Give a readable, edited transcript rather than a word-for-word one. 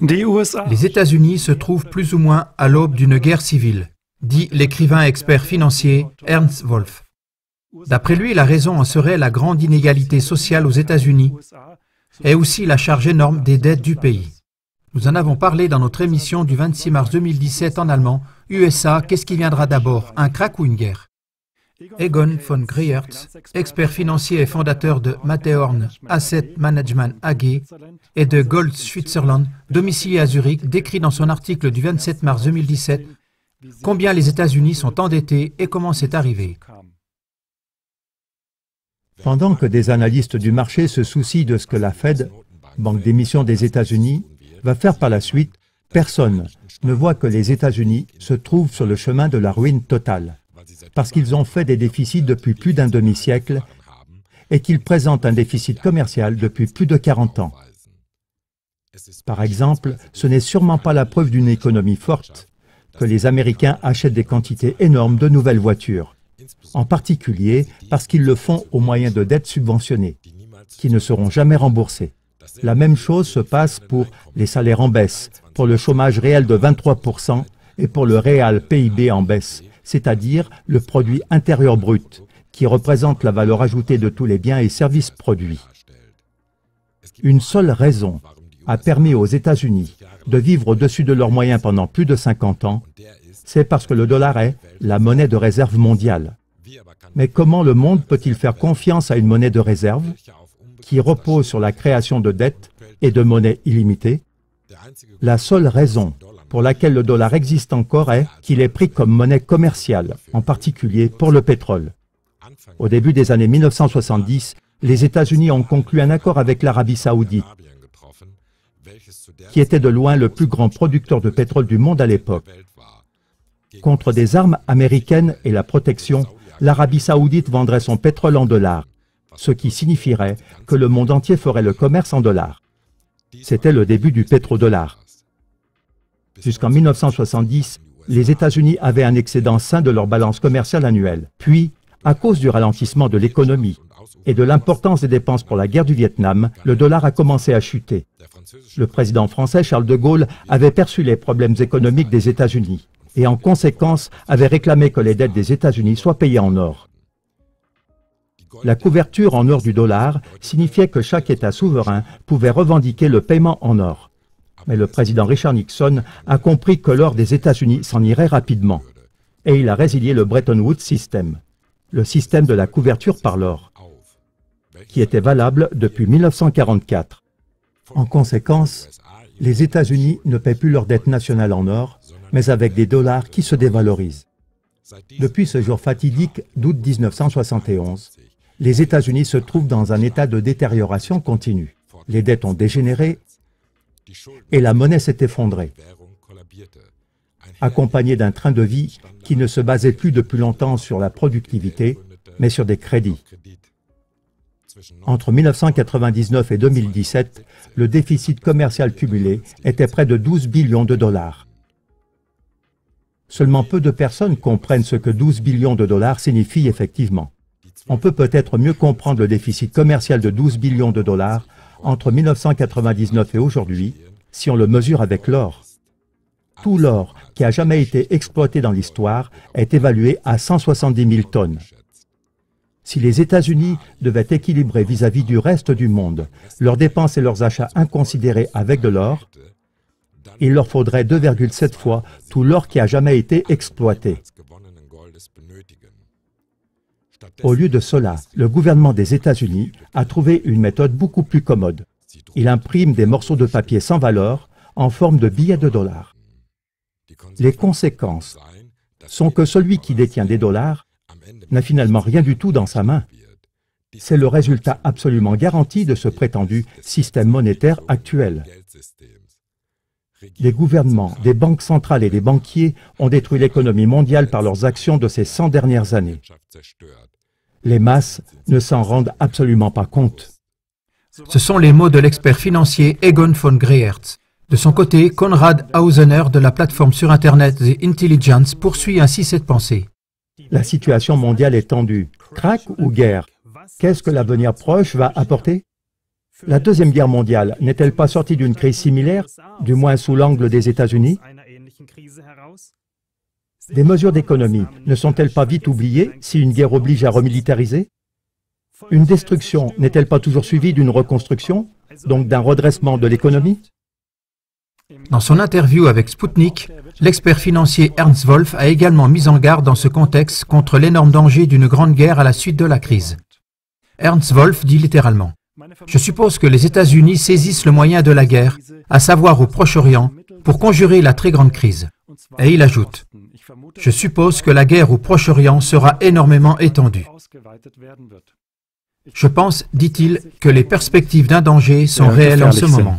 Les États-Unis se trouvent plus ou moins à l'aube d'une guerre civile, dit l'écrivain expert financier Ernst Wolff. D'après lui, la raison en serait la grande inégalité sociale aux États-Unis et aussi la charge énorme des dettes du pays. Nous en avons parlé dans notre émission du 26 mars 2017 en allemand. USA, qu'est-ce qui viendra d'abord, un krach ou une guerre? Egon von Greyerz, expert financier et fondateur de Matterhorn Asset Management AG et de Gold Switzerland, domicilié à Zurich, décrit dans son article du 27 mars 2017 combien les États-Unis sont endettés et comment c'est arrivé. Pendant que des analystes du marché se soucient de ce que la Fed, banque d'émission des États-Unis, va faire par la suite, personne ne voit que les États-Unis se trouvent sur le chemin de la ruine totale, parce qu'ils ont fait des déficits depuis plus d'un demi-siècle et qu'ils présentent un déficit commercial depuis plus de 40 ans. Par exemple, ce n'est sûrement pas la preuve d'une économie forte que les Américains achètent des quantités énormes de nouvelles voitures, en particulier parce qu'ils le font au moyen de dettes subventionnées, qui ne seront jamais remboursées. La même chose se passe pour les salaires en baisse, pour le chômage réel de 23% et pour le réel PIB en baisse, c'est-à-dire le produit intérieur brut, qui représente la valeur ajoutée de tous les biens et services produits. Une seule raison a permis aux États-Unis de vivre au-dessus de leurs moyens pendant plus de 50 ans, c'est parce que le dollar est la monnaie de réserve mondiale. Mais comment le monde peut-il faire confiance à une monnaie de réserve qui repose sur la création de dettes et de monnaies illimitées? La seule raison pour laquelle le dollar existe encore est qu'il est pris comme monnaie commerciale, en particulier pour le pétrole. Au début des années 1970, les États-Unis ont conclu un accord avec l'Arabie saoudite, qui était de loin le plus grand producteur de pétrole du monde à l'époque. Contre des armes américaines et la protection, l'Arabie saoudite vendrait son pétrole en dollars, ce qui signifierait que le monde entier ferait le commerce en dollars. C'était le début du pétrodollar. Jusqu'en 1970, les États-Unis avaient un excédent sain de leur balance commerciale annuelle. Puis, à cause du ralentissement de l'économie et de l'importance des dépenses pour la guerre du Vietnam, le dollar a commencé à chuter. Le président français Charles de Gaulle avait perçu les problèmes économiques des États-Unis et en conséquence avait réclamé que les dettes des États-Unis soient payées en or. La couverture en or du dollar signifiait que chaque État souverain pouvait revendiquer le paiement en or. Mais le président Richard Nixon a compris que l'or des États-Unis s'en irait rapidement et il a résilié le Bretton Woods System, le système de la couverture par l'or, qui était valable depuis 1944. En conséquence, les États-Unis ne paient plus leur dette nationale en or, mais avec des dollars qui se dévalorisent. Depuis ce jour fatidique d'août 1971, les États-Unis se trouvent dans un état de détérioration continue. Les dettes ont dégénéré et la monnaie s'est effondrée, accompagnée d'un train de vie qui ne se basait plus depuis longtemps sur la productivité, mais sur des crédits. Entre 1999 et 2017, le déficit commercial cumulé était près de 12 billions de dollars. Seulement peu de personnes comprennent ce que 12 billions de dollars signifie effectivement. On peut peut-être mieux comprendre le déficit commercial de 12 billions de dollars entre 1999 et aujourd'hui si on le mesure avec l'or. Tout l'or qui a jamais été exploité dans l'histoire est évalué à 170 000 tonnes. Si les États-Unis devaient équilibrer vis-à-vis du reste du monde leurs dépenses et leurs achats inconsidérés avec de l'or, il leur faudrait 2,7 fois tout l'or qui a jamais été exploité. Au lieu de cela, le gouvernement des États-Unis a trouvé une méthode beaucoup plus commode. Il imprime des morceaux de papier sans valeur en forme de billets de dollars. Les conséquences sont que celui qui détient des dollars n'a finalement rien du tout dans sa main. C'est le résultat absolument garanti de ce prétendu système monétaire actuel. Des gouvernements, des banques centrales et des banquiers ont détruit l'économie mondiale par leurs actions de ces 100 dernières années. Les masses ne s'en rendent absolument pas compte. Ce sont les mots de l'expert financier Egon von Greyerz. De son côté, Konrad Hausener de la plateforme sur Internet The Intelligence poursuit ainsi cette pensée. La situation mondiale est tendue. Krach ou guerre? Qu'est-ce que l'avenir proche va apporter? La Deuxième Guerre mondiale n'est-elle pas sortie d'une crise similaire, du moins sous l'angle des États-Unis? Des mesures d'économie ne sont-elles pas vite oubliées si une guerre oblige à remilitariser? Une destruction n'est-elle pas toujours suivie d'une reconstruction, donc d'un redressement de l'économie? Dans son interview avec Sputnik, l'expert financier Ernst Wolf a également mis en garde dans ce contexte contre l'énorme danger d'une grande guerre à la suite de la crise. Ernst Wolf dit littéralement: « Je suppose que les États-Unis saisissent le moyen de la guerre, à savoir au Proche-Orient, pour conjurer la très grande crise. » Et il ajoute: « Je suppose que la guerre au Proche-Orient sera énormément étendue. Je pense, dit-il, que les perspectives d'un danger sont réelles en ce moment. »